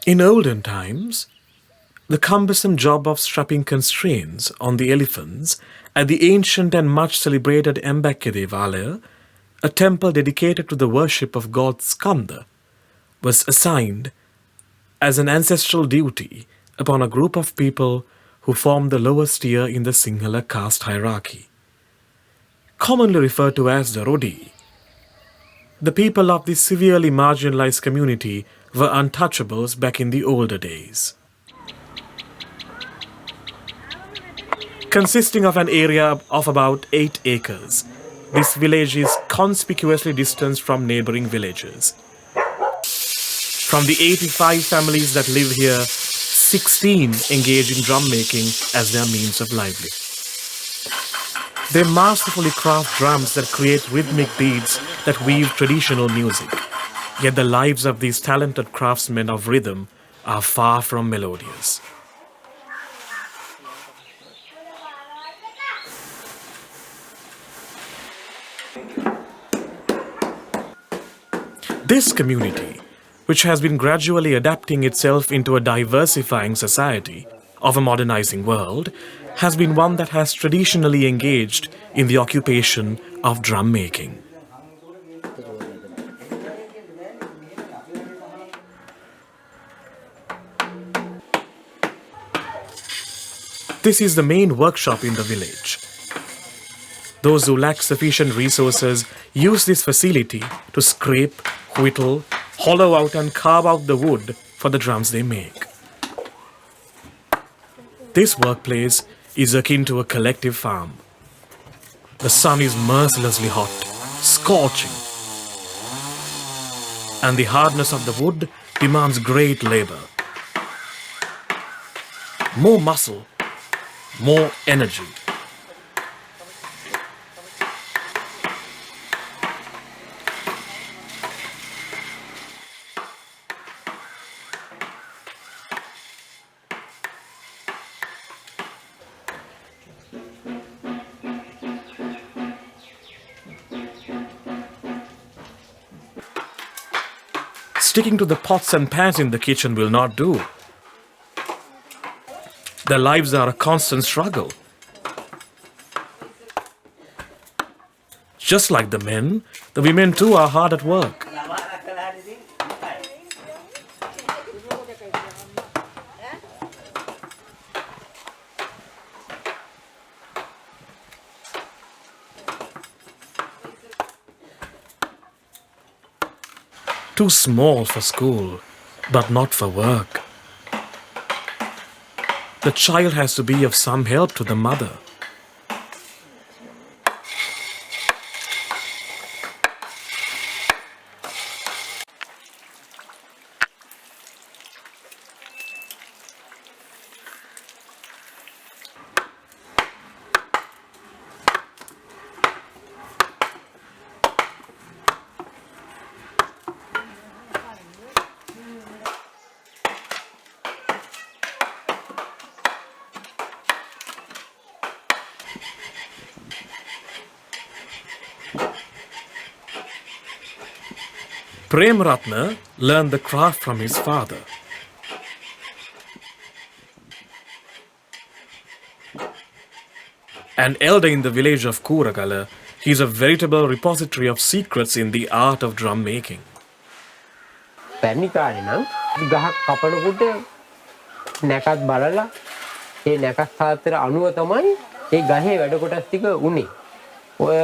In olden times, the cumbersome job of strapping constraints on the elephants at the ancient and much celebrated Mbeke Devalaya, a temple dedicated to the worship of god Skanda, was assigned as an ancestral duty upon a group of people who formed the lowest tier in the Sinhala caste hierarchy. Commonly referred to as the Rodi, the people of this severely marginalized community were untouchables back in the older days. Consisting of an area of about 8 acres, this village is conspicuously distanced from neighboring villages. From the 85 families that live here, 16 engage in drum making as their means of livelihood. They masterfully craft drums that create rhythmic beats that weave traditional music. Yet the lives of these talented craftsmen of rhythm are far from melodious. This community, which has been gradually adapting itself into a diversifying society of a modernizing world, has been one that has traditionally engaged in the occupation of drum making. This is the main workshop in the village. Those who lack sufficient resources use this facility to scrape, whittle, hollow out and carve out the wood for the drums they make. This workplace is akin to a collective farm. The sun is mercilessly hot, scorching, and the hardness of the wood demands great labor. More muscle, more energy. Sticking to the pots and pans in the kitchen will not do. Their lives are a constant struggle. Just like the men, the women too are hard at work. Too small for school, but not for work. The child has to be of some help to the mother. Prem Ratna learned the craft from his father. An elder in the village of Kuragala, he is a veritable repository of secrets in the art of drum making. පැරණි කාලේ නම් ගහක් කපනකොට නැකත් බලලා ඒ නැකත් සාත්‍තර අණුව තමයි ඒ ගහේ වැඩ කොටස් ටික උනේ. ඔය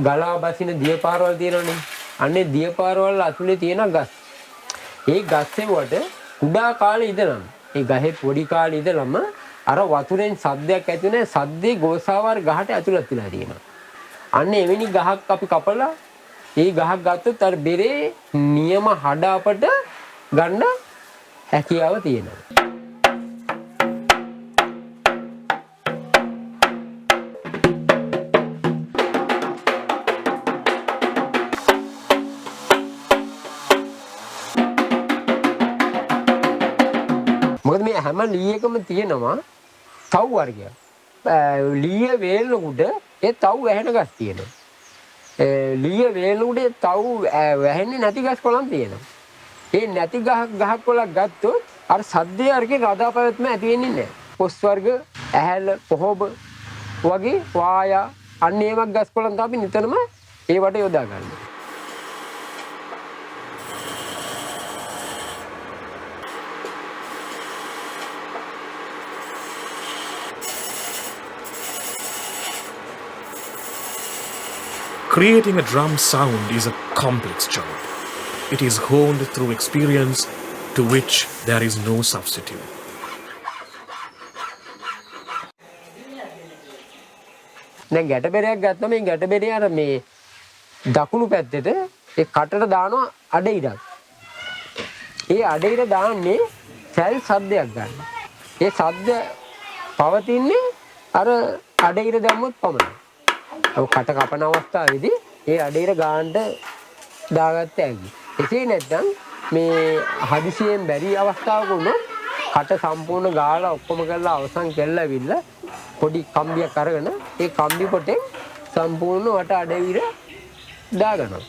ගලා බසින දියපාරවල් තියෙනවනේ. අන්නේ දියපාරවල් අතුලේ තියෙන ගස්. ඒ ගස්සේ වට කුඩා කාලේ ඉඳලම ඒ ගහේ පොඩි කාලේ ඉඳලම අර වතුරෙන් සද්දයක් ඇති වෙන සද්දේ ගෝසාවර ගහට ඇතුළත් වෙලා තියෙනවා. අන්න එවැනි ගහක් අපි කපලා ඒ ගහක් ගත්තොත් අර බෙරේ නියම හඩ අපට ගන්න හැකියාව තියෙනවා. මොකද මේ හැම ලීයකම තියෙනවා තව් වර්ගයක්. ලීය වේලුඩ ඒ තව් වැහෙන ගස් තියෙනවා. ලීය වේලුඩේ තව් වැහෙන්නේ නැති ගස් කොළන් තියෙනවා. ඒ නැති ගහක් කොළක් ගත්තොත් අර සද්දේ අරගේ රදා පැවැත්ම ඇති වෙන්නේ නැහැ. පොස් වර්ග, ඇහැල, පොහොබ වගේ වායා අන්න ඒ වගේ ගස් කොළන් තමයි නිතරම ඒවට යොදා ගන්න. Creating a drum sound is a complex job. It is honed through experience to which there is no substitute. දැන් ගැටබෙරයක් ගත්තම මේ ගැටබෙරේ අර මේ දකුණු පැත්තට ඒ කටට දානවා අඩිරක්. ඒ අඩිර දාන්නේ සැල් සද්දයක් ගන්න. ඒ සද්ද පවතින්නේ අර අඩිර දැම්මොත් පමණයි. ඔව් කට කපන අවස්ථාවේදී ඒ අඩිර ගන්නට දාගත්ත හැකි. එසේ නැත්නම් මේ හදිසියෙන් බැරි අවස්ථාවක වුණොත් කට සම්පූර්ණ ගාලා ඔක්කොම කරලා අවසන් කෙල්ලවිල්ල පොඩි කම්බියක් අරගෙන ඒ කම්බි කොටෙන් සම්පූර්ණ වට අඩවිර දාගනවා.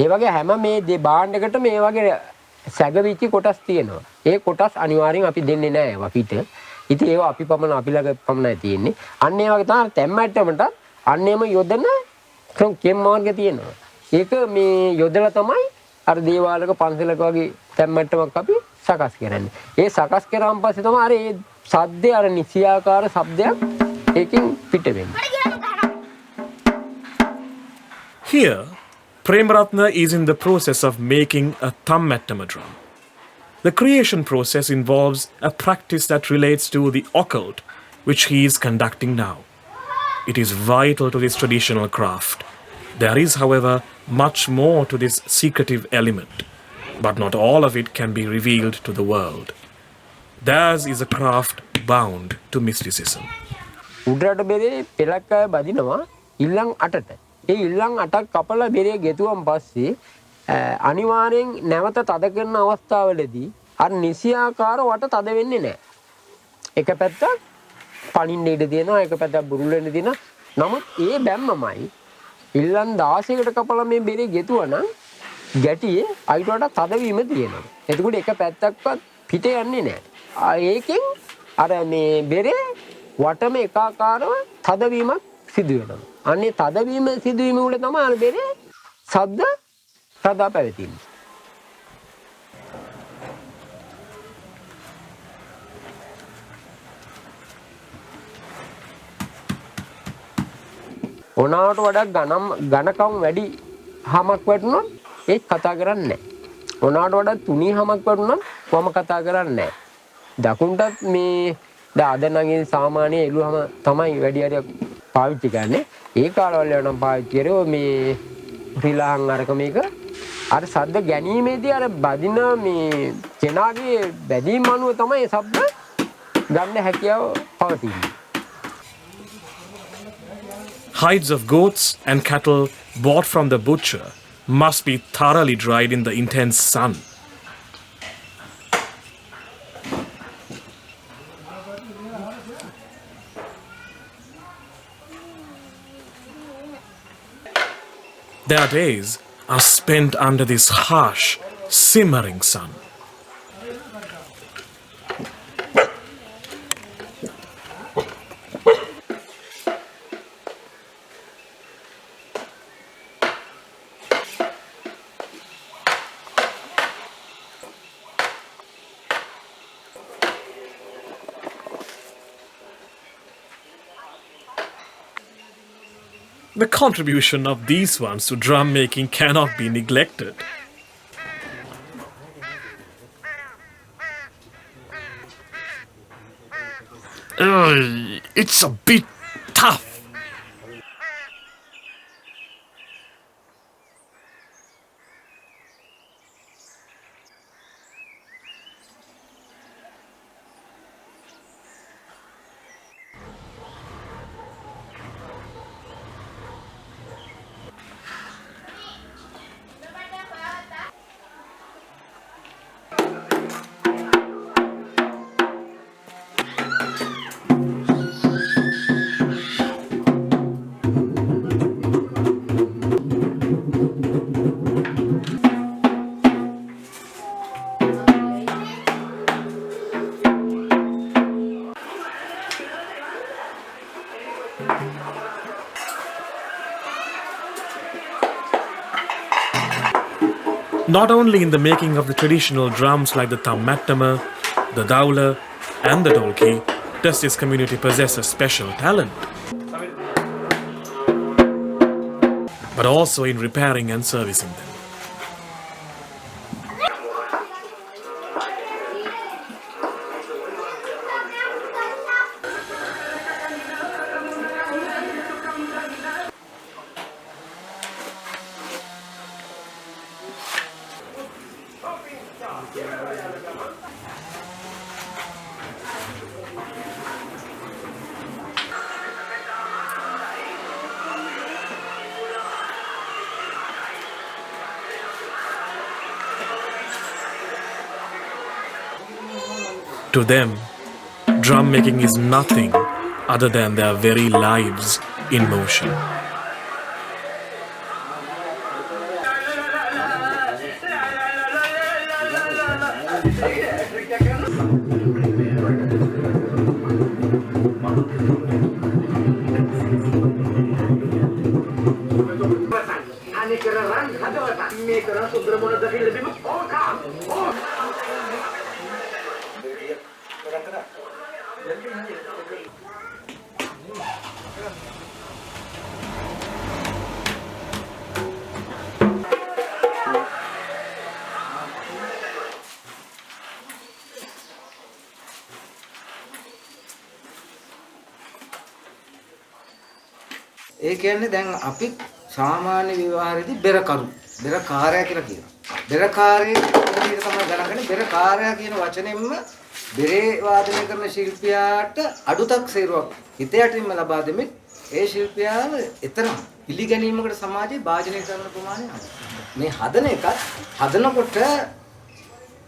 ඒ වගේ හැම මේ බාණ්ඩ එකට මේ වගේ සැගවිච්ච කොටස් තියෙනවා. ඒ කොටස් අනිවාර්යෙන් අපි දෙන්නේ නැහැ අපිට. ඉතින් ඒවා අපි ළඟ පමණයි තියෙන්නේ. අන්න ඒ වගේ තමයි තැම්මැට්ටමට අන්නේම යොදන කෙම් මාර්ගය තියෙනවා. ඒක මේ යොදලා තමයි අර දේවාලක පන්සලක වගේ තැම්මැට්ටමක් අපි සකස් කරන්නේ. ඒ සකස් කරාන් පස්සේ තමයි අර ඒ සද්දේ අර නිසියාකාර ශබ්දයක් ඒකෙන් පිට වෙන්නේ. Here, Premaratna is in the process of making a Thammattama drum. The creation process involves a practice that relates to the occult, which he is conducting now. It is vital to this traditional craft. There is, however, much more to this secretive element, but not all of it can be revealed to the world. Theirs is a craft bound to mysticism. උඩරට බෙරේ පෙලක් අය බදිනවා ඉල්ලන් 8ට. ඒ ඉල්ලන් 8ක් කපලා බෙරේ ගෙතුවන් පස්සේ අනිවාර්යෙන් නැවත තද කරන අවස්ථාවලදී අර නිසියාකාර වට තද වෙන්නේ නැහැ. එක පැත්තක් පණින්න ඉඩ තියෙනවා, එක පැත්තක් බුරුල් වෙන්න තියෙනවා. නමුත් ඒ බැම්මමයි ඉල්ලන් 16කට කපලා මේ බෙරේ ගෙතුවා නම් ගැටියේ අයිට වඩා තදවීම තියෙනවා. එතකොට එක පැත්තක්වත් පිට යන්නේ නැහැ. ඒකෙන් අර මේ බෙරේ වටම එකාකාරව තදවීමක් සිදු වෙනවා. අනේ තදවීම සිදුවීම උඩ තමයි අර බෙරේ ශබ්ද රදා පැවතින්නේ. ඕනාවට වඩා ඝනකම් වැඩි හමක් වැටුණොත් ඒක කතා කරන්නේ නැහැ. ඕනාවට වඩා තුනී හමක් වැටුණොත් මම කතා කරන්නේ නැහැ. දකුණටත් මේ අද නම් සාමාන්‍ය එළුවම තමයි වැඩි හරියක් පාවිච්චි කරන්නේ. ඒ කාලවල නම් පාවිච්චි කරේ මේ රිලාන් අරක මේක අර ශබ්ද ගැනීමේදී අර බදින මේ කෙනාගේ බැදීම අනුව තමයි ඒ ශබ්ද ගන්න හැකියාව පවතින්නේ. Hides of goats and cattle bought from the butcher must be thoroughly dried in the intense sun. Their days are spent under this harsh, simmering sun. The contribution of these ones to drum making cannot be neglected. It's a bit tough. Not only in the making of the traditional drums like the tammatama, the daula, and the dolki does this community possess a special talent, but also in repairing and servicing them. To them, drum making is nothing other than their very lives in motion. ඒ කියන්නේ දැන් අපි සාමාන්‍ය විවාහයේදී බෙරකරු බෙරකාරයා කියලා කියනවා. බෙරකාරයේ විදිහට තමයි ගණන් ගන්නේ. බෙරකාරයා කියන වචනයෙන්ම බෙරේ වාදනය කරන ශිල්පියාට අඩුතක් සේරුවක් හිත යටින්ම ලබා දෙමින් ඒ ශිල්පියාව එතරම් පිළිගැනීමකට සමාජයේ වාජනය කරන ප්‍රමාණය මේ හදන එකත් හදනකොට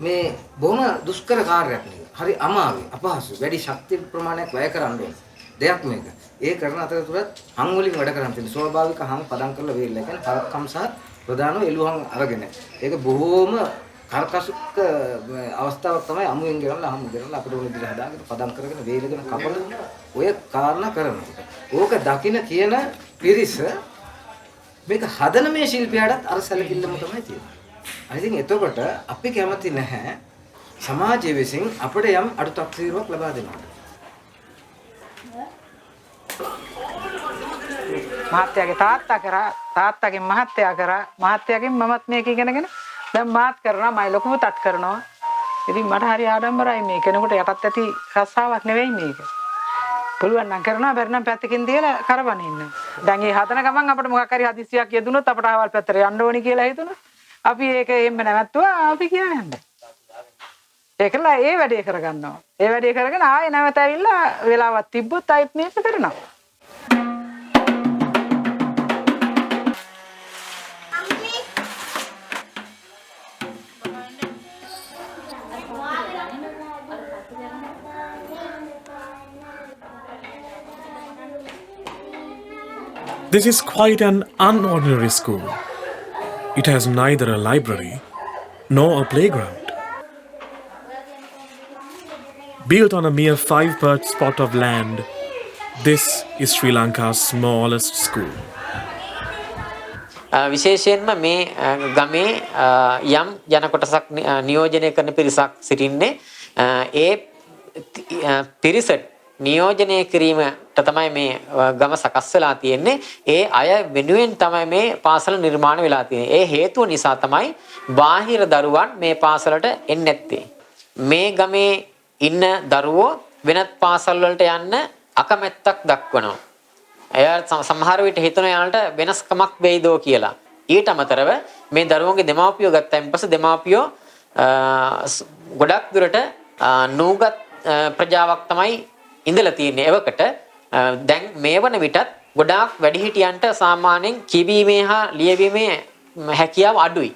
මේ බොහොම දුෂ්කර කාර්යයක් නෙවෙයි. හරි අමාරුයි, අපහසුයි. වැඩි ශක්ති ප්‍රමාණයක් වැය කරන්න ඕන දෙයක් මේක. ඒ කරන අතරතුරත් හං වලින් වැඩ කරන් තියෙන ස්වභාවික හං පදම් කරලා වේල්ල. ඒ කියන්නේ පරක්කම් සහ ප්‍රධානව එළුහං අරගෙන. ඒක බොහොම කරකසුක අවස්ථාවක් තමයි අමුයෙන් ගෙනල්ලා හම්බ කරලා අපිට ඕන විදිහට හදාගෙන පදම් කරගෙන වේලගෙන කපන ඔය කාරණා කරනකොට. ඕක දකින්න කියන පිරිස මේක හදන මේ ශිල්පියාටත් අර සැලකිල්ලම තමයි තියෙන්නේ. අනිතින් එතකොට අපි කැමති නැහැ සමාජයේ විසින් අපිට යම් අඩුතක්සීරුවක් ලබා දෙනවා. මහත්තයාගේ තාත්තා කරා තාත්තගෙන් මහත්තයා කරා මහත්තයාගෙන් මමත් මේක ඉගෙනගෙන දැන් මාත් කරනවා මයි ලොකු පුතත් කරනවා. ඉතින් මට හරි ආඩම්බරයි මේ කෙනෙකුට යටත් ඇති රස්සාවක් නෙවෙයි මේක. පුළුවන් නම් කරනවා බැරි නම් පැත්තකින් තියලා කරවන ඉන්න. දැන් මේ හදන ගමන් අපිට මොකක් හරි හදිස්සියක් යෙදුනොත් අපට ආවල් පැත්තට යන්න ඕනි කියලා හිතුණා. අපි ඒක එහෙම නැවැත්තුවා අපි කියන්නේ නැහැ. ඒකලා ඒ වැඩේ කරගන්නවා. ඒ වැඩේ කරගෙන ආයෙ නැවත ඇවිල්ලා වෙලාවක් තිබ්බොත් ආයෙත් මේක කරනවා. This is quite an unordinary school. It has neither a library nor a playground. Built on a mere 5 spot of land, this is Sri Lanka's smallest school. විශේෂයෙන්ම මේ ගමේ යම් ජන කොටසක් නියෝජනය කරන පිරිසක් සිටින්නේ ඒ පිරිසට නියෝජනය කිරීමට තමයි මේ ගම සකස් වෙලා තියෙන්නේ. ඒ අය වෙනුවෙන් තමයි මේ පාසල නිර්මාණය වෙලා තියෙන්නේ. ඒ හේතුව නිසා තමයි බාහිර දරුවන් මේ පාසලට එන්නේ නැත්තේ. මේ ගමේ ඉන්න දරුවෝ වෙනත් පාසල් වලට යන්න අකමැත්තක් දක්වනවා. එය සමහර විට හිතන යාලට වෙනස්කමක් වෙයිදෝ කියලා. ඊට අමතරව මේ දරුවන්ගේ දෙමාපියෝ ගත්තයින් පස්සේ දෙමාපියෝ ගොඩක් දුරට නූගත් ප්‍රජාවක් තමයි ඉඳලා තියෙන්නේ. එවකට දැන් මේ වන විටත් ගොඩාක් වැඩිහිටියන්ට සාමාන්‍යයෙන් කියවීමේ හා ලියවීමේ හැකියාව අඩුයි.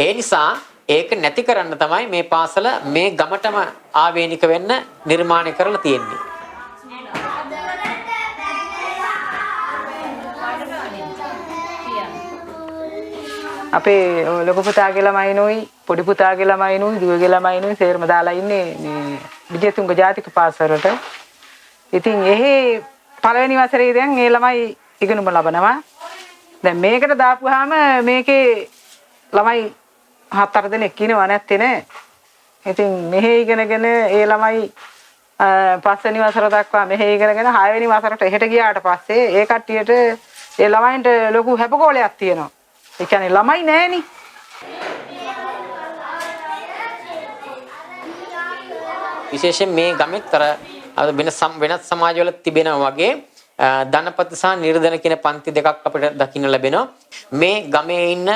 ඒ නිසා ඒක නැති කරන්න තමයි මේ පාසල මේ ගමටම ආවේනික වෙන්න නිර්මාණය කරලා තියෙන්නේ. අපේ ලොකු පුතාගේ ළමයිනුයි පොඩි පුතාගේ ළමයිනුයි දුවගේ ළමයිනුයි සේරම දාලා ඉන්නේ මේ විජේතුංග ජාතික පාසලට. ඉතින් එහි පළවෙනි වසරේ දැන් මේ ළමයි ඉගෙනුම ලබනවා. දැන් මේකට දාපුවාම මේකේ ළමයි 4 දෙනෙක් ඉනව නැත්තේ නේ. ඉතින් මෙහෙ ඉගෙනගෙන ඒ ළමයි පස්වෙනි වසර දක්වා මෙහෙ ඉගෙනගෙන 6 වෙනි වසරට එහෙට ගියාට පස්සේ ඒ කට්ටියට ඒ ළමයින්ට ලොකු හැපකෝලයක් තියෙනවා. ඒ කියන්නේ ළමයි නෑනේ. විශේෂයෙන් මේ ගමෙත් අර වෙනත් සමාජවල තිබෙනවා වගේ ධනපති සහ නිර්ධන කියන පන්ති දෙකක් අපිට දකින්න ලැබෙනවා. මේ ගමේ ඉන්න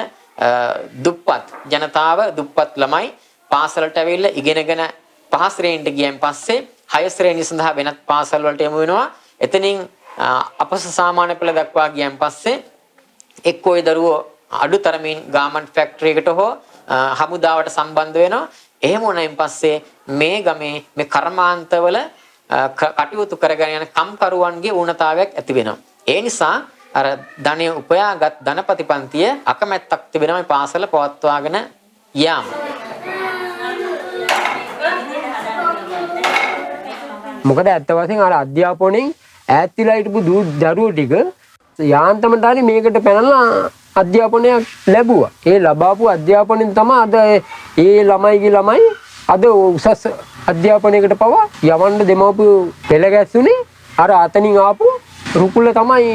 දුප්පත් ජනතාව දුප්පත් ළමයි පාසලට ඇවිල්ලා ඉගෙනගෙන පහ ශ්‍රේණියට ගියන් පස්සේ 6 ශ්‍රේණිය සඳහා වෙනත් පාසල් වලට යමු වෙනවා. එතනින් අපස සාමාන්‍ය පෙළ දක්වා ගියන් පස්සේ එක්කෝ ඒ දරුවෝ අඩුතරමින් ගාමන්ට් ෆැක්ටරි එකට හෝ හමුදාවට සම්බන්ධ වෙනවා. එහෙම වුණායින් පස්සේ මේ ගමේ මේ කර්මාන්තවල කටයුතු කරගෙන යන කම්කරුවන්ගේ ඌනතාවයක් ඇති වෙනවා. ඒ නිසා අර ධනය උපයාගත් ධනපති පන්තිය අකමැත්තක් තිබෙනවා මේ පාසල පවත්වාගෙන යාම. මොකද ඇත්ත වශයෙන් අර අධ්‍යාපනයෙන් ඈත් වෙලා හිටපු දරුවෝ ටික යාන්තමට හරි මේකට පැනලා අධ්‍යාපනයක් ලැබුවා. ඒ ලබාපු අධ්‍යාපනයෙන් තමයි අද ඒ ළමයි අද උසස් අධ්‍යාපනයකට පවා යවන්න දෙමව්පියෝ පෙළ ගැස්සුනේ අර අතනින් ආපු රුකුල තමයි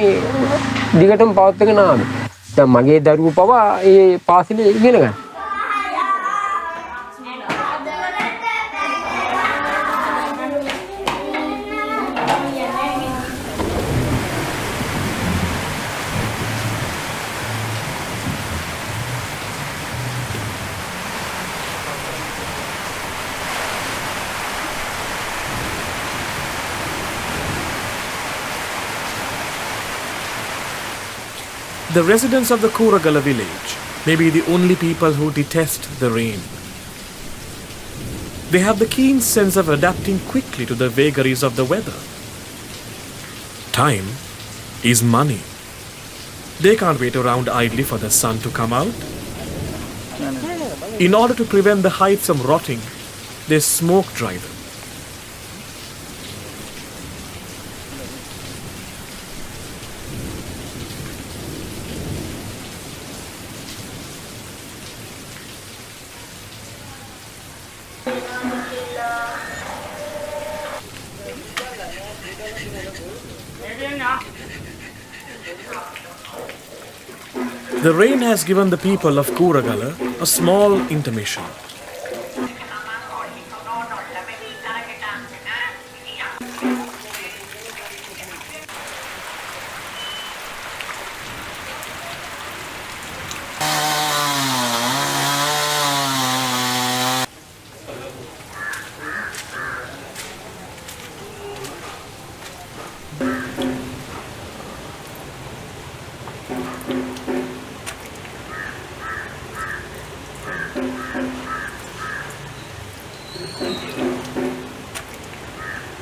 දිගටම පවත්වාගෙන ආවේ. දැන් මගේ දරුවෝ පවා ඒ පාසලේ ඉගෙන ගන්න. The residents of the Kuragala village may be the only people who detest the rain. They have the keen sense of adapting quickly to the vagaries of the weather. Time is money. They can't wait around idly for the sun to come out. In order to prevent the hides from rotting, they smoke dry them. The rain has given the people of Kuragala a small intermission.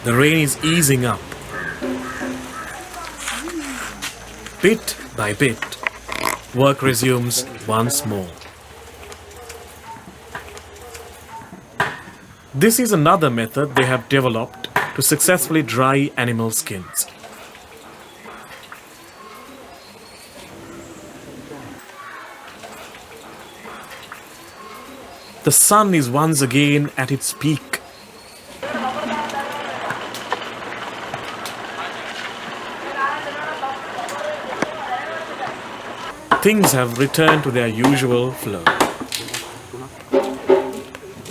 The rain is easing up. Bit by bit, work resumes once more. This is another method they have developed to successfully dry animal skins. The sun is once again at its peak. Things have returned to their usual flow.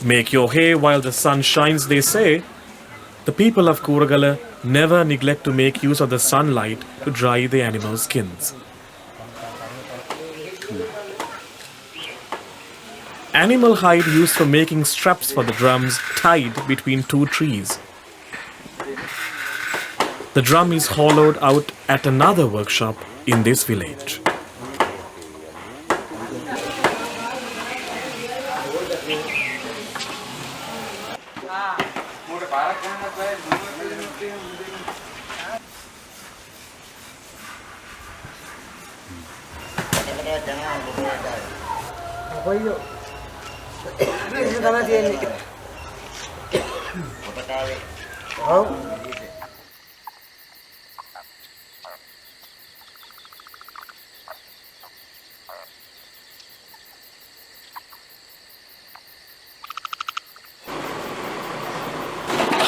Make your hay while the sun shines, they say. The people of Kuragala never neglect to make use of the sunlight to dry the animal skins. Animal hide used for making straps for the drums tied between two trees. The drum is hollowed out at another workshop in this village. කොයියෝ ඒක තමයි තියෙන්නේ. ඔව්.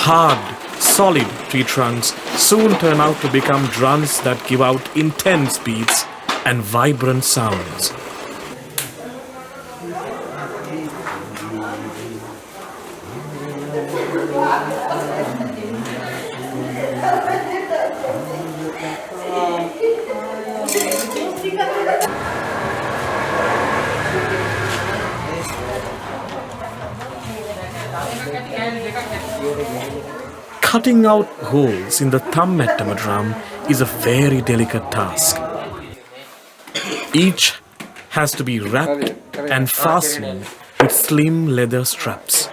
Hard, solid tree trunks soon turn out to become drums that give out intense beats and vibrant sounds. Cutting out holes in the thumb mettama drum is a very delicate task. Each has to be wrapped and fastened with slim leather straps.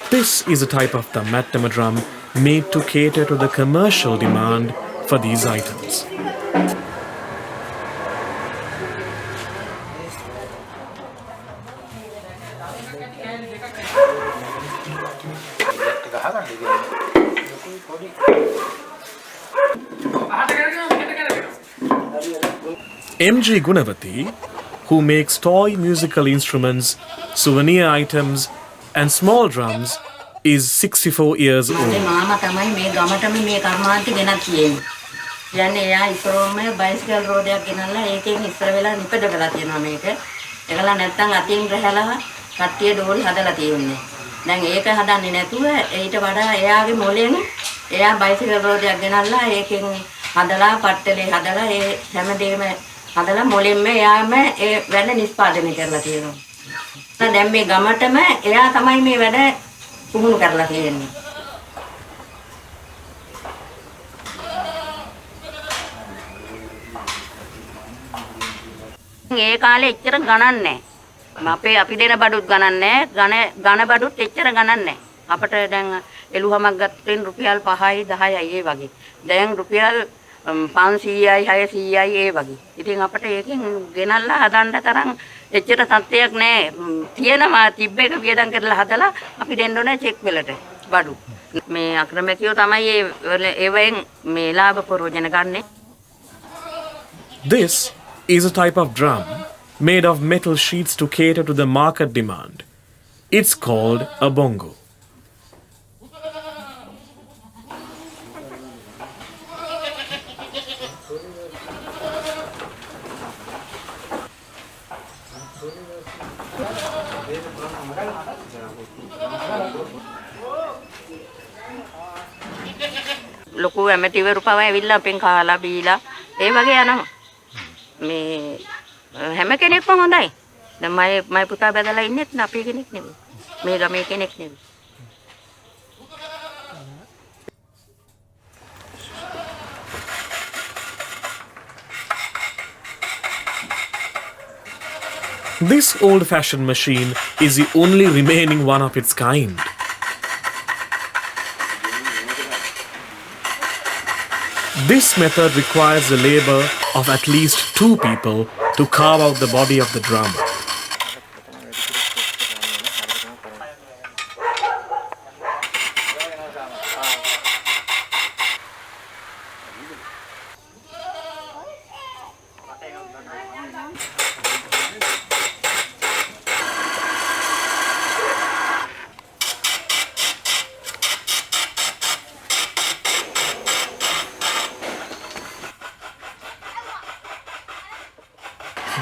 This is a type of thumb mettama drum made to cater to the commercial demand for these items. M.G. Gunavati, who makes toy musical instruments, souvenir items, and small drums, is 64 years old. මාමා තමයි මේ ගමටම මේ කර්මාන්තේ ගෙනත් තියෙන්නේ. කියන්නේ එයා ඉස්සරෝම bicycle රෝදයක් ගෙනල්ලා ඒකෙන් ඉස්සර වෙලා නිපද වෙලා තියෙනවා මේක. ඒකලා නැත්තම් අතින් රැහැලා කට්ටිය ඩෝල් හදලා තියෙන්නේ. දැන් ඒක හදන්නේ නැතුව ඊට වඩා එයාගේ මොලෙන් එයා බයිසිකල් රෝදයක් ගෙනල්ලා ඒකෙන් හදලා පට්ටලේ හදලා ඒ හැමදේම හදලා මොලෙන්ම එයාම ඒ වැඩ නිෂ්පාදනය කරලා තියෙනවා. දැන් මේ ගමටම එයා තමයි මේ වැඩ පුහුණු කරලා තියෙන්නේ. ඒ කාලේ එච්චර ගණන් නැහැ. අපි දෙන බඩුත් ගණන් නැහැ. ඝන බඩුත් එච්චර ගණන් නැහැ. අපිට දැන් එළුවමක් ගත්තෙන් රුපියල් 5යි 10යි ඒ වගේ. දැන් රුපියල් 500යි 600යි ඒ වගේ. ඉතින් අපිට ඒකෙන් ගෙනල්ලා හදන්න තරම් එච්චර තත්ත්වයක් නැහැ. තියෙනවා තිබ්බ එක වියදම් කරලා හදලා අපි දෙන්න ඕනේ චෙක් වලට බඩු. මේ අක්‍රමිකයෝ තමයි ඒවෙන් මේ ලාභ ප්‍රයෝජන ගන්නෙ. This is a type of drum made of metal sheets to cater to the market demand. It's called a bongo. ලොකු ඇමතිවරු පවා ඇවිල්ලා අපෙන් කාලා බීලා ඒ වගේ යනවා. මේ හැම කෙනෙක්ම හොඳයි. දැන් මම පුතා බදලා ඉන්නෙත් අපේ කෙනෙක් නෙවෙයි. මේ ගමේ කෙනෙක් නෙවෙයි. This old-fashioned machine is the only remaining one of its kind. This method requires the labor of at least 2 people to carve out the body of the drum.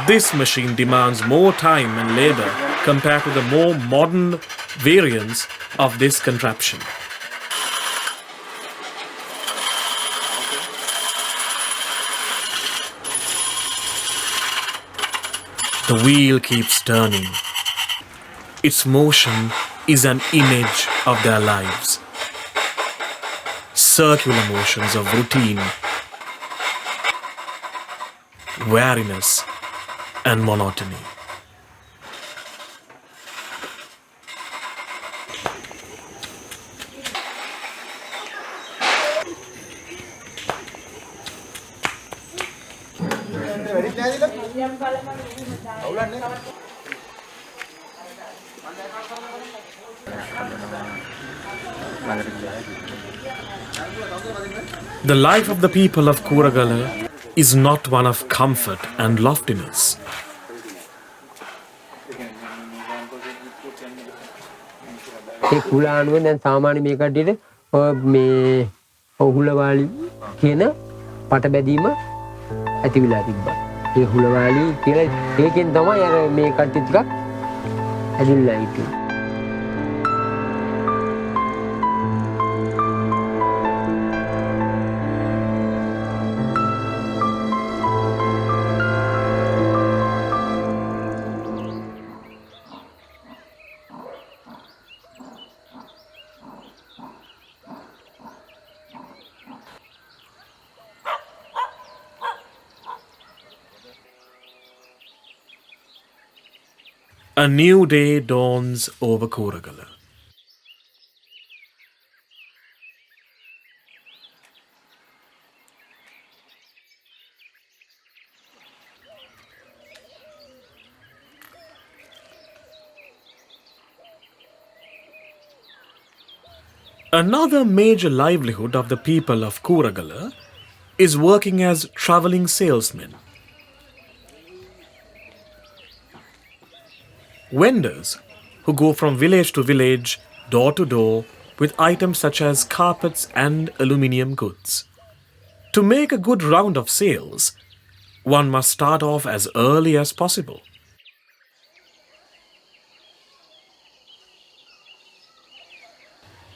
This machine demands more time and labor compared to the more modern variants of this contraption. The wheel keeps turning. Its motion is an image of their lives. Circular motions of routine, weariness, and monotony. The life of the people of Kuragala is not one of comfort and loftiness. ඒ කුලානුව දැන් සාමාන්‍ය මේ කඩේට මේ හුලවාලි කියන පට බැදීම ඇති වෙලා තිබ්බා. ඒ හුලවාලි කියලා ඒකෙන් තමයි අර මේ කට්ටිය ටිකක් ඇදිලා හිටියේ. A new day dawns over Kuragala. Another major livelihood of the people of Kuragala is working as traveling salesmen. Vendors who go from village to village, door to door, with items such as carpets and aluminium goods. To make a good round of sales, one must start off as early as possible.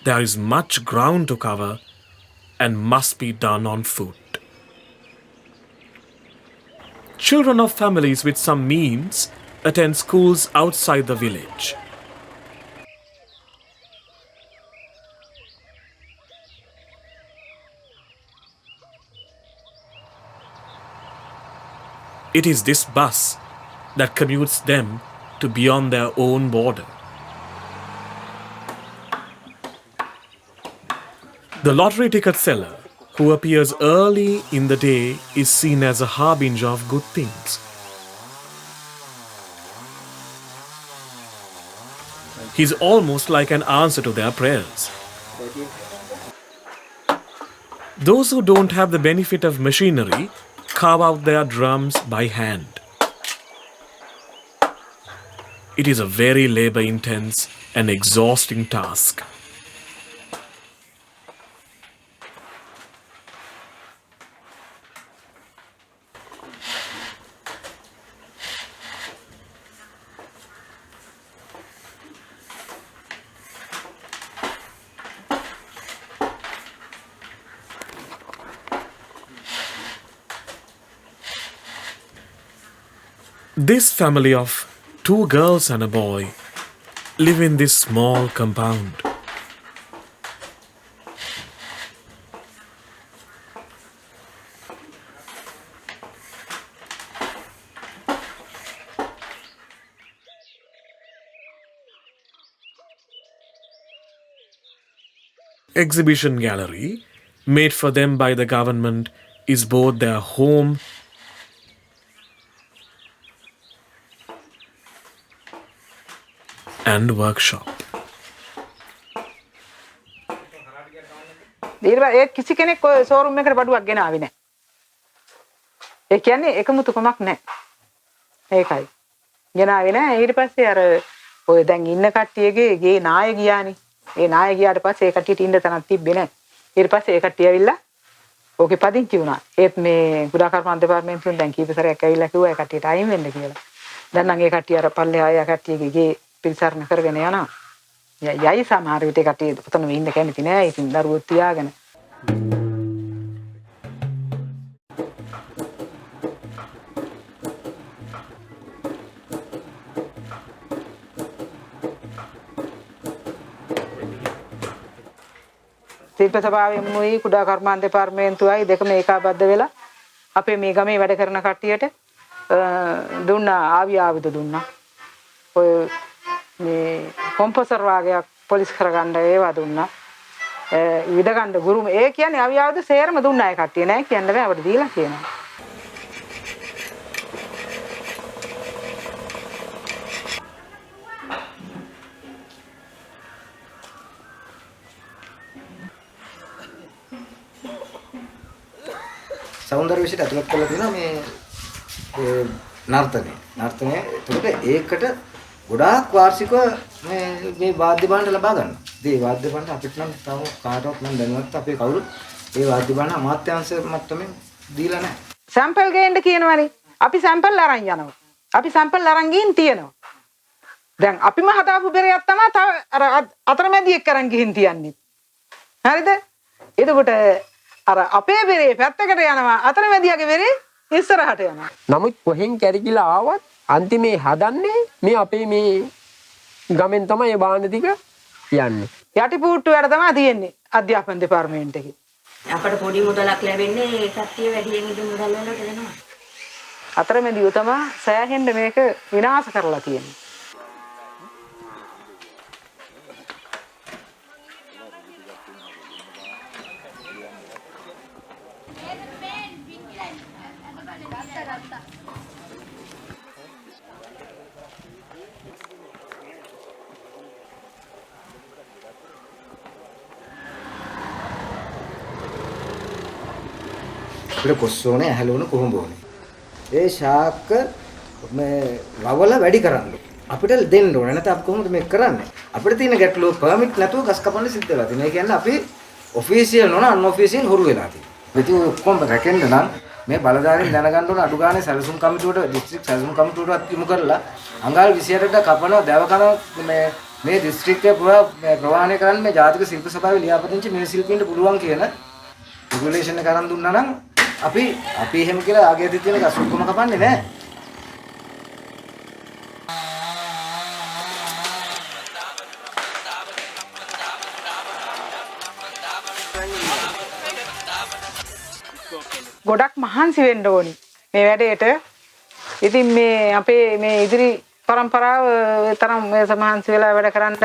There is much ground to cover and must be done on foot. Children of families with some means attend schools outside the village. It is this bus that commutes them to beyond their own border. The lottery ticket seller who appears early in the day is seen as a harbinger of good things. He's almost like an answer to their prayers. Those who don't have the benefit of machinery carve out their drums by hand. It is a very labor-intense and exhausting task. This family of 2 girls and a boy live in this small compound. Exhibition gallery made for them by the government is both their home and workshop. ඒ කිසි කෙනෙක් ඔය showroom එකට බඩුවක් ගෙනාවේ නැහැ. ඒ කියන්නේ එකමුතුකමක් නැහැ. ඒකයි. ගෙනාවේ නැහැ. ඊට පස්සේ අර ඔය දැන් ඉන්න කට්ටියගේ ගේ නාය ගියානේ. ඒ නාය ගියාට පස්සේ ඒ කට්ටියට ඉන්න තැනක් තිබ්බේ නැහැ. ඊට පස්සේ ඒ කට්ටිය ඇවිල්ලා ඕකේ පදිංචි වුණා. ඒත් මේ ගුඩා කර්මාන්ත දෙපාර්තමේන්තුවෙන් දැන් කීප සැරයක් ඇවිල්ලා කිව්වා ඒ කට්ටියට අයින් වෙන්න කියලා. දැන් නම් ඒ කට්ටිය අර පල්ලෙහා ආය කට්ටියගේ ගේ පිළිසරණ කරගෙන යනවා. යයි සමහර විට කට්ටිය උතනම ඉන්න කැමති නෑ. ඉතින් දරුවෝ තියාගෙන. ශිල්ප සභාවේ මුයි කුඩා කර්මාන්ත දෙපාර්තමේන්තුවයි දෙකම ඒකාබද්ධ වෙලා අපේ මේ ගමේ වැඩ කරන කට්ටියට දුන්නා ආවිය ආයුධ දුන්නා. ඔය මේ කොම්පෝසර් වාගයක් පොලිස් කරගන්න ඒවා දුන්නා. විදගන්න ගුරුම ඒ කියන්නේ ආවිය ආයුධ සේරම දුන්නා ඒ කට්ටිය නෑ කියන්න බෑ අපිට දීලා කියනවා. සෞන්දර්ය විශේෂයට අතුලත් කරලා තියෙනවා මේ නර්තනය. එතකොට ඒකට ගොඩාක් වාර්ෂිකව මේ වාද්‍ය භාණ්ඩ ලබා ගන්න. ඉතින් මේ වාද්‍ය භාණ්ඩ අපිට නම් තාම කාටවත් නම් දැනුවත් අපේ කවුරුත් ඒ වාද්‍ය භාණ්ඩ අමාත්‍යාංශ මට්ටමින් දීලා නැහැ. සැම්පල් ගේන්න කියනවනේ. අපි සැම්පල් අරන් යනවා. අපි සැම්පල් අරන් ගින් තියනවා. දැන් අපිම හදාපු බෙරයක් තමයි තව අර අතරමැදියෙක් කරන් ගිහින් තියන්නේ. හරිද? එතකොට අර අපේ බෙරේ පැත්තකට යනවා අතරමැදියාගේ බෙරේ ඉස්සරහට යනවා. නමුත් කොහෙන් කැරිකිලා ආවත් අන්තිමේ හදන්නේ මේ අපේ මේ ගමෙන් තමයි ඒ බාහන ටික යන්නේ. යටිපූට්ටු වැඩ තමයි තියෙන්නේ අධ්‍යාපන දෙපාර්තමේන්තුව එකේ. අපට පොඩි මුදලක් ලැබෙන්නේ ඒ කට්ටිය වැඩියෙන් ඉදු මුදල් වලට දෙනවා. අතරමැදියෝ තමයි සෑහෙන්න මේක විනාශ කරලා තියෙන්නේ. අපිට කොස්සෝනේ ඇහැලුණු කුහුඹෝනේ. ඒ ශාක මේ වවල වැඩි කරන්න. අපිට දෙන්න ඕනේ. නැත්නම් අපි කොහොමද මේක කරන්නේ? අපිට තියෙන ගැටලුව පර්මිට් නැතුව ගස් කපන්න සිද්ධ වෙලා තියෙනවා. ඒ කියන්නේ අපි ඔෆිෂියල් නොන අන්ඔෆිෂියල් හොරු වෙලා තියෙනවා. ඉතින් ඔක්කොම රැකෙන්න නම් මේ බලධාරීන් දැනගන්න ඕන අඩු ගානේ සැලසුම් කමිටුවට දිස්ත්‍රික් සැලසුම් කමිටුවටත් යොමු කරලා අඟල් 28ට කපනවා දැව කන මේ දිස්ත්‍රික්කය පුරා ප්‍රවාහනය කරන්න මේ ජාතික ශිල්ප සභාවේ ලියාපදිංචි මේ ශිල්පීන්ට පුළුවන් කියන රෙගුලේෂන් එක අරන් දුන්නා නම් අපි එහෙම කියලා ආගයේදී තියෙන ගස් ඔක්කොම කපන්නේ නැහැ. ගොඩක් මහන්සි වෙන්න ඕනි මේ වැඩේට. ඉතින් මේ අපේ මේ ඉදිරි પરම්පරාව තරම් මේ සමහන්සි වෙලා වැඩ කරන්න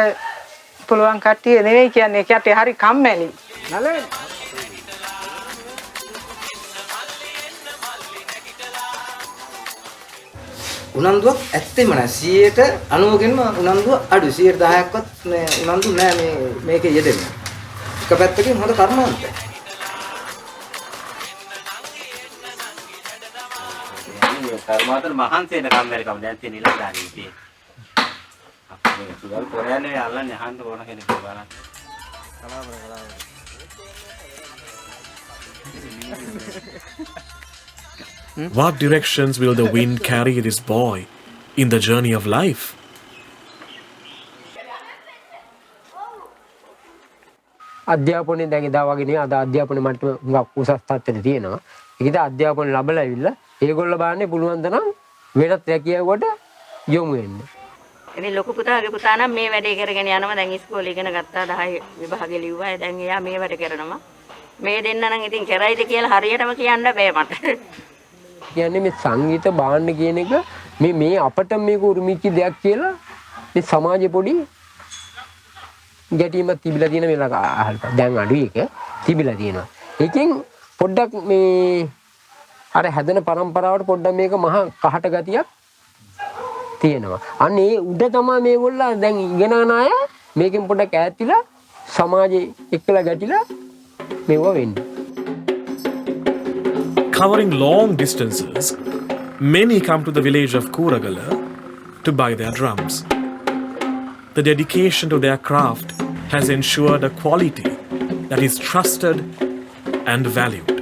පුළුවන් කට්ටිය නෙවෙයි කියන්නේ. ඒ කට්ටිය හරි කම්මැලි. නලේ උනන්දුවක් ඇත්තෙම නැහැ. 90%ගෙන්ම උනන්දුව අඩු. 10%ක්වත් උනන්දු නැහැ මේකේ යෙදෙන්න. එක පැත්තකින් හොඳ කර්මාන්තය. කර්මාන්තර මහන්සි වෙන කම්මැලිකම දැන් තියෙන ඉලක්කයන් ඉතින්. අපේ සුදල් කොරයන්නේ අල්ලන්නේ අහන්න ඕන කෙනෙක් බලන්න. What directions will the wind carry this boy in the journey of life? අධ්‍යාපනයේ දැන් එදා වගේ නේ අද අධ්‍යාපන මට්ටම හුඟක් උසස් තත්ත්වෙට තියෙනවා. ඒකද අධ්‍යාපන ලැබලා ඇවිල්ලා ඒගොල්ලෝ බලන්නේ පුළුවන් තරම් වෙනත් රැකියාවකට යොමු වෙන්න. ඉතින් ලොකු පුතාගේ පුතා නම් මේ වැඩේ කරගෙන යනවා. දැන් ඉස්කෝලේ ඉගෙන ගත්තා 10 විභාගෙ ලිව්වා. දැන් එයා මේ වැඩ කරනවා. මේ දෙන්න නම් ඉතින් කරයිද කියලා හරියටම කියන්න බෑ මට. කියන්නේ මේ සංගීත භාණ්ඩ කියන එක මේ අපට මේක උරුමිච්ච දෙයක් කියලා මේ සමාජෙ පොඩි ගැටීමක් තිබිලා තියෙන මේ දැන් අඩුයි එක තිබිලා තියෙනවා. ඒකෙන් පොඩ්ඩක් මේ අර හැදෙන પરම්පරාවට පොඩ්ඩක් මේක මහා කහට ගතියක් තියෙනවා. අන්න ඒ උඩ තමයි මේගොල්ලෝ දැන් ඉගෙන ගන්න අය මේකෙන් පොඩ්ඩක් ඈත්ලා සමාජෙ එක්කලා ගැටිලා මේව වෙන්නේ. Covering long distances, many come to the village of Kuragala to buy their drums. The dedication to their craft has ensured a quality that is trusted and valued.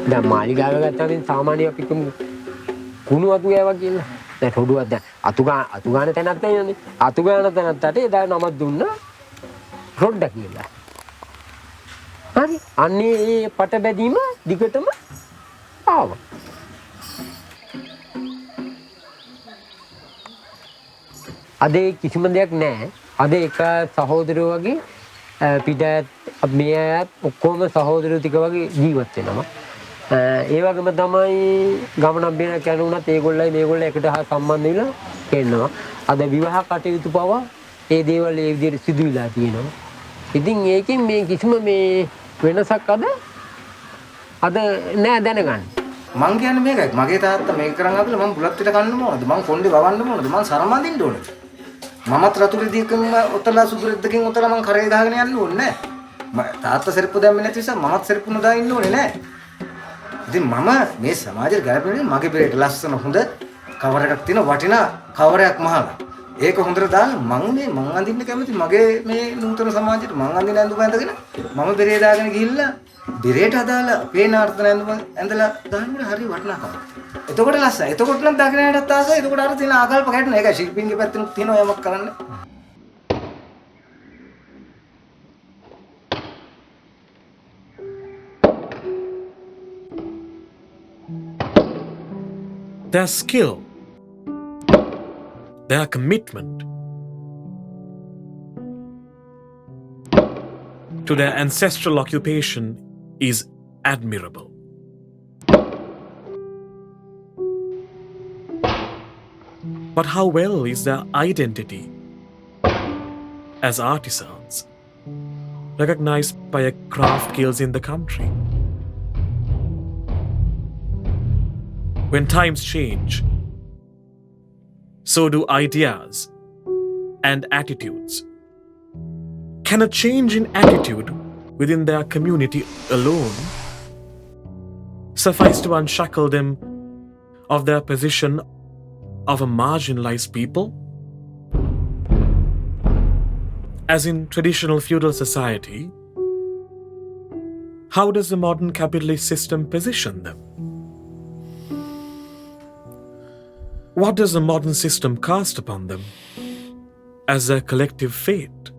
දැන් මාලිගාව ගත්තාම සාමාන්‍ය අපි කුණු අතු ගෑවා කියලා. දැන් රොඩුවක් දැන් අතු ගාන තැනක් තියෙනනේ. අතු ගාන තැනට එදා නමක් දුන්නා රොඩ්ඩ කියලා. හරි. අන්නේ ඒ පට බැදීම දිගටම ආවා. අද කිසිම දෙයක් නැහැ. අද එක සහෝදරයෝ වගේ පිට මේ අයත් ඔක්කොම සහෝදරයෝ ටික වගේ ජීවත් වෙනවා. ඒ වගේම තමයි ගමනක් බේන කැණුණත් ඒගොල්ලයි මේගොල්ලෝ එකට හා සම්බන්ධ වෙලා කෙන්නවා. අද විවාහ කටයුතු පවා ඒ දේවල් ඒ විදිහට සිදු වෙලා තියෙනවා. ඉතින් ඒකෙන් මේ කිසිම මේ වෙනසක් අද නෑ දැනගන්න. මං කියන්නේ මේකයි. මගේ තාත්තා මේක කරන් ආපුලා මම බුලත් පිට කන්න ඕනද? මං කොණ්ඩේ වවන්න ඕනද? මං සරමඳින්න ඕනද? මමත් රතුරෙදිකම ඔතලා සුදුරෙද්දකින් ඔතලා මං කරේ ගහගෙන යන්න ඕනේ නෑ. තාත්තා සෙරප්පු දැම්මේ නැති නිසා මමත් සෙරප්පු නොදා ඉන්න ඕනේ නෑ. ඉතින් මම මේ සමාජයට ගැලපෙන්නේ මගේ බෙරේට ලස්සන හොඳ කවර එකක් තියෙන වටිනා කවරයක් මහලා. ඒක හොඳට දාලා මං අඳින්න කැමති මගේ මේ නූතන සමාජයට මං අඳින ඇඳුම ඇඳගෙන මම බෙරේ දාගෙන ගිහිල්ලා බෙරේට අදාළ පේනාර්ථන ඇඳුම ඇඳලා දාන්න හරි වටිනාකමක්. එතකොට ලස්සන. එතකොට නම් දකින්නටත් ආසයි. එතකොට අර තියෙන ආකල්ප කැඩෙන. ඒක ශිල්පීන්ගේ පැත්තෙන් තියෙනවා යමක් කරන්න. Their skill, their commitment to their ancestral occupation is admirable. But how well is their identity as artisans recognized by a craft guilds in the country? When times change, so do ideas and attitudes. Can a change in attitude within their community alone suffice to unshackle them of their position of a marginalized people? As in traditional feudal society, how does the modern capitalist system position them? What does the modern system cast upon them as their collective fate?